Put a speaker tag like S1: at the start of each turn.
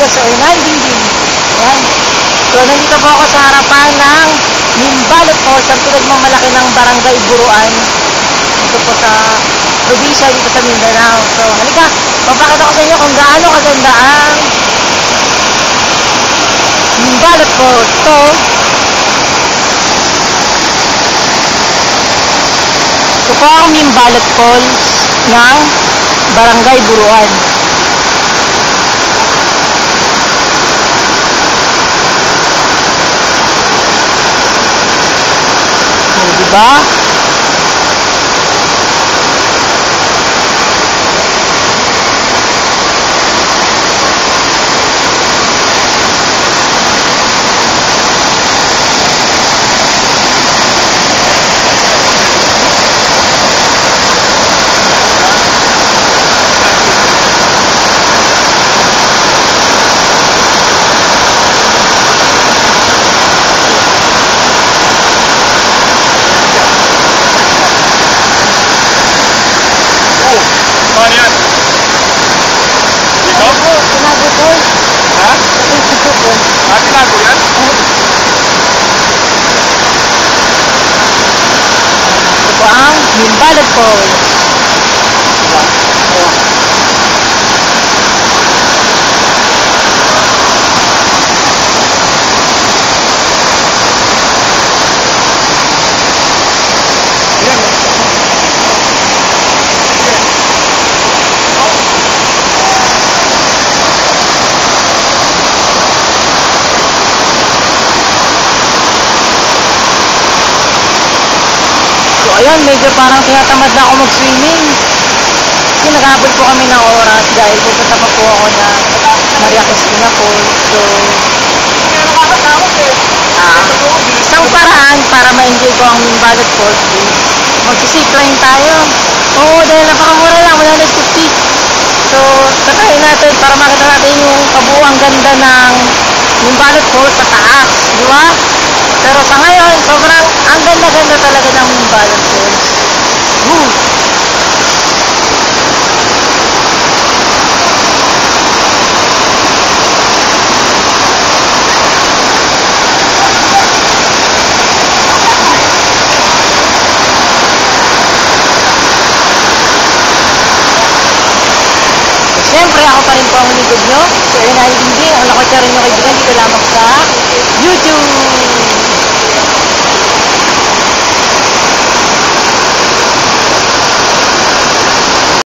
S1: sa Ernal Dingding. Ayan. So, nandito po ako sa harapan ng Minbalot Falls, ang pinagmamalaki ng Barangay Buruan. Ito po sa probinsya dito sa Mindanao. So, halika, papakita ko sa inyo kung gaano kaganda ang Minbalot Falls. Ito po ang Minbalot Falls ng Barangay Buruan. Diba?
S2: Ano yan? Dito?
S1: Tinago po.
S2: Ha?
S1: Tinago po.
S2: Tinago yan?
S1: Ito po ang Minbalot Falls. Ayan, medyo parang tinatamad na ako mag-swimming. Kasi naghabol po kami ng oras dahil pupunta pa po ako na Maria Cristina Falls. So, isang paraan para ma-enjoy ko ang Minbalot Falls is mag-zipline tayo. Oo, dahil napakamura lang, 150. So, tatayin natin para makita natin yung kabuuang ganda ng Minbalot Falls sa taas. Di ba? Pero sa ngayon, sobrang ang ganda-ganda talaga ng Minbalot Falls. Woo! Siyempre, ako pa rin po ang unigod nyo. Si Ernal Dingding, ang lakotsa rin nyo kaibigan dito lamang sa YouTube.